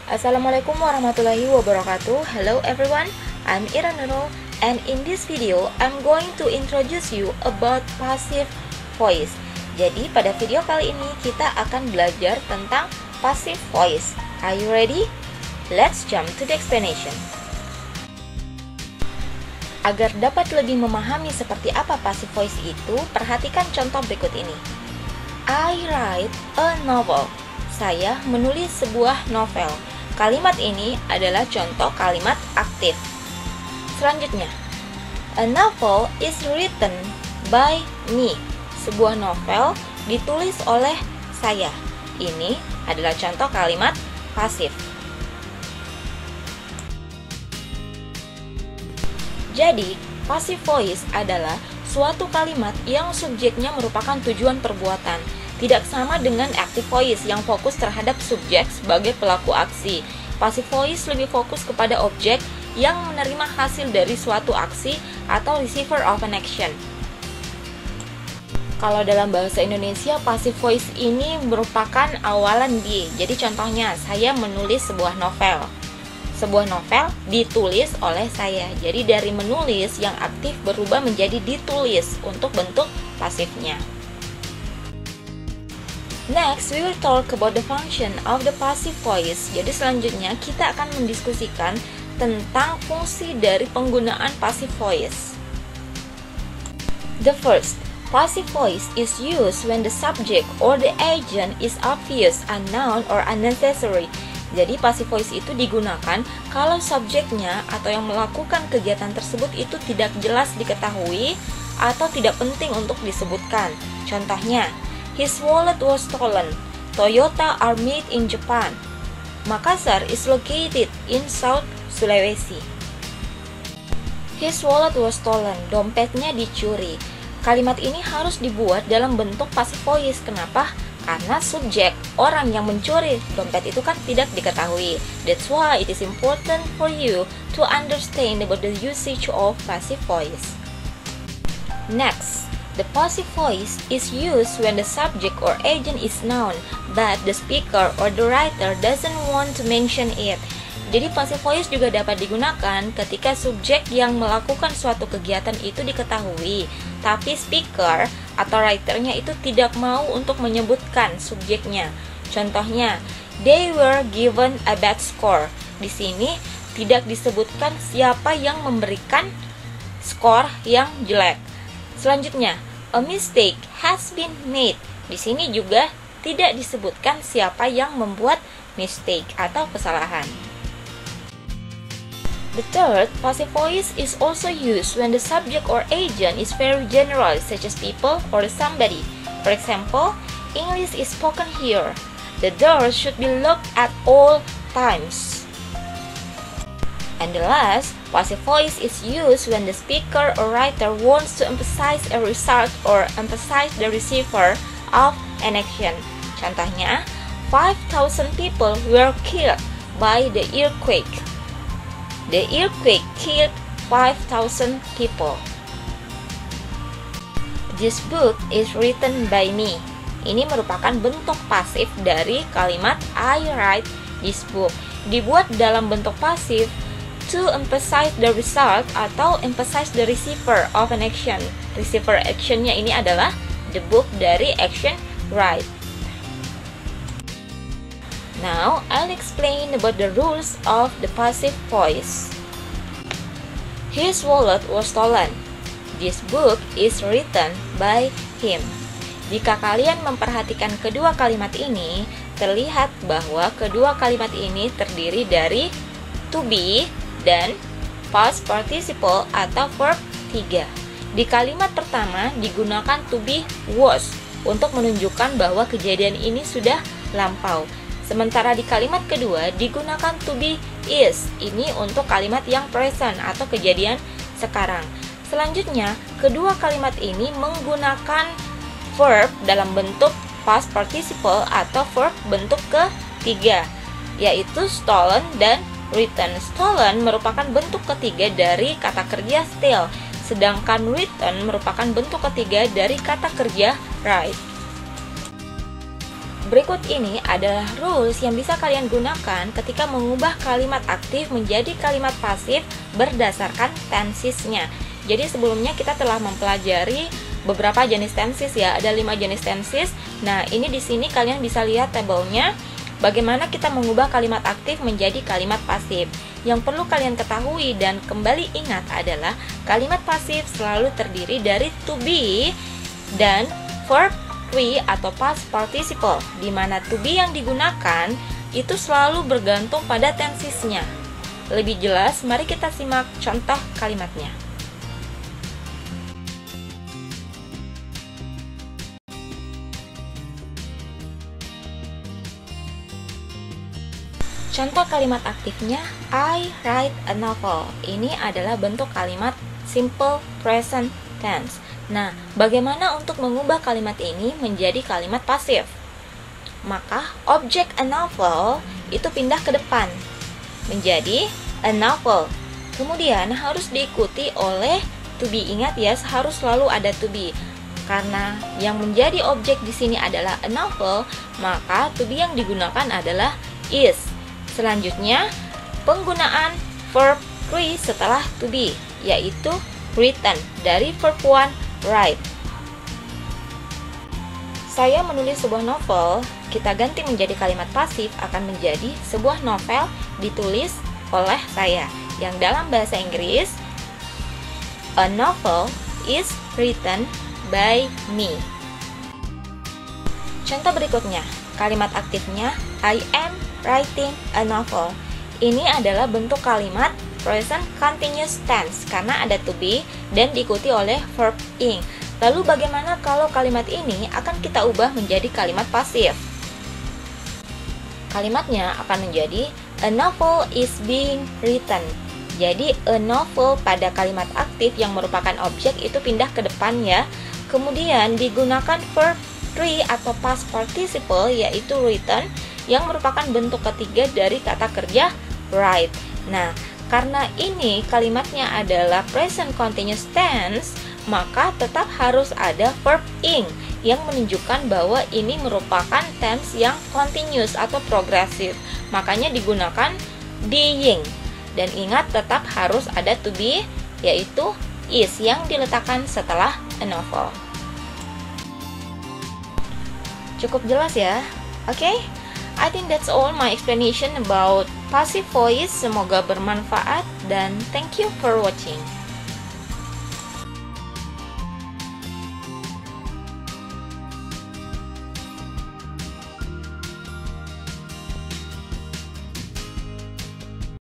Assalamualaikum warahmatullahi wabarakatuh. Hello everyone, I'm Ira Nurul, and in this video I'm going to introduce you about passive voice. Jadi pada video kali ini kita akan belajar tentang passive voice. Are you ready? Let's jump to the explanation. Agar dapat lebih memahami seperti apa passive voice itu, perhatikan contoh berikut ini. I write a novel. Saya menulis sebuah novel. Kalimat ini adalah contoh kalimat aktif. Selanjutnya, a novel is written by me. Sebuah novel ditulis oleh saya. Ini adalah contoh kalimat pasif. Jadi, passive voice adalah suatu kalimat yang subjeknya merupakan tujuan perbuatan. Tidak sama dengan active voice yang fokus terhadap subjek sebagai pelaku aksi. Passive voice lebih fokus kepada objek yang menerima hasil dari suatu aksi atau receiver of an action. Kalau dalam bahasa Indonesia, passive voice ini merupakan awalan di. Jadi contohnya, saya menulis sebuah novel. Sebuah novel ditulis oleh saya. Jadi dari menulis yang aktif berubah menjadi ditulis untuk bentuk pasifnya. Next, we will talk about the function of the passive voice. Jadi selanjutnya kita akan mendiskusikan tentang fungsi dari penggunaan passive voice. The first, passive voice is used when the subject or the agent is obvious, unknown, or unnecessary. Jadi passive voice itu digunakan kalau subjeknya atau yang melakukan kegiatan tersebut itu tidak jelas diketahui atau tidak penting untuk disebutkan. Contohnya, his wallet was stolen. Toyota are made in Japan. Makassar is located in South Sulawesi. His wallet was stolen. Dompetnya dicuri. Kalimat ini harus dibuat dalam bentuk passive voice. Kenapa? Karena subjek, orang yang mencuri dompet itu kan tidak diketahui. That's why it is important for you to understand about the usage of passive voice. Next, the passive voice is used when the subject or agent is known, but the speaker or the writer doesn't want to mention it. Jadi passive voice juga dapat digunakan ketika subjek yang melakukan suatu kegiatan itu diketahui, tapi speaker atau writernya itu tidak mau untuk menyebutkan subjeknya. Contohnya, they were given a bad score. Di sini tidak disebutkan siapa yang memberikan skor yang jelek. Selanjutnya, a mistake has been made. Di sini juga tidak disebutkan siapa yang membuat mistake atau kesalahan. The third, passive voice is also used when the subject or agent is very general, such as people or somebody. For example, English is spoken here. The doors should be locked at all times. And the last, passive voice is used when the speaker or writer wants to emphasize a result or emphasize the receiver of an action. Contohnya, 5,000 people were killed by the earthquake. The earthquake killed 5,000 people. This book is written by me. Ini merupakan bentuk pasif dari kalimat I write this book. Dibuat dalam bentuk pasif to emphasize the result atau emphasize the receiver of an action. Receiver actionnya ini adalah the book dari action write. Now, I'll explain about the rules of the passive voice. His wallet was stolen. This book is written by him. Jika kalian memperhatikan kedua kalimat ini, terlihat bahwa kedua kalimat ini terdiri dari to be dan past participle atau verb 3. Di kalimat pertama digunakan to be was untuk menunjukkan bahwa kejadian ini sudah lampau. Sementara di kalimat kedua digunakan to be is. Ini untuk kalimat yang present atau kejadian sekarang. Selanjutnya, kedua kalimat ini menggunakan verb dalam bentuk past participle atau verb bentuk ketiga, yaitu stolen dan written. Stolen merupakan bentuk ketiga dari kata kerja steal, sedangkan written merupakan bentuk ketiga dari kata kerja write. Berikut ini adalah rules yang bisa kalian gunakan ketika mengubah kalimat aktif menjadi kalimat pasif berdasarkan tensesnya. Jadi sebelumnya kita telah mempelajari beberapa jenis tenses ya, ada 5 jenis tenses. Nah, ini di sini kalian bisa lihat tabelnya bagaimana kita mengubah kalimat aktif menjadi kalimat pasif. Yang perlu kalian ketahui dan kembali ingat adalah kalimat pasif selalu terdiri dari to be dan verb atau past participle, di mana to be yang digunakan itu selalu bergantung pada tensesnya. Lebih jelas, mari kita simak contoh kalimatnya. Contoh kalimat aktifnya, I write a novel. Ini adalah bentuk kalimat simple present tense. Nah, bagaimana untuk mengubah kalimat ini menjadi kalimat pasif? Maka, objek a novel itu pindah ke depan menjadi a novel. Kemudian harus diikuti oleh to be. Ingat ya, harus selalu ada to be. Karena yang menjadi objek di sini adalah a novel, maka to be yang digunakan adalah is. Selanjutnya, penggunaan verb 3 setelah to be, yaitu written dari verb 1 write. Saya menulis sebuah novel, kita ganti menjadi kalimat pasif akan menjadi sebuah novel ditulis oleh saya. Yang dalam bahasa Inggris, a novel is written by me. Contoh berikutnya, kalimat aktifnya I am writing a novel. Ini adalah bentuk kalimat present continuous tense karena ada to be dan diikuti oleh verb ing. Lalu bagaimana kalau kalimat ini akan kita ubah menjadi kalimat pasif? Kalimatnya akan menjadi a novel is being written. Jadi a novel pada kalimat aktif yang merupakan objek itu pindah ke depan ya. Kemudian digunakan verb 3 atau past participle yaitu written yang merupakan bentuk ketiga dari kata kerja write. Nah, karena ini kalimatnya adalah present continuous tense, maka tetap harus ada verb ing yang menunjukkan bahwa ini merupakan tense yang continuous atau progresif. Makanya digunakan being. Dan ingat tetap harus ada to be yaitu is yang diletakkan setelah a novel. Cukup jelas ya? Oke? I think that's all my explanation about passive voice. Semoga bermanfaat dan thank you for watching.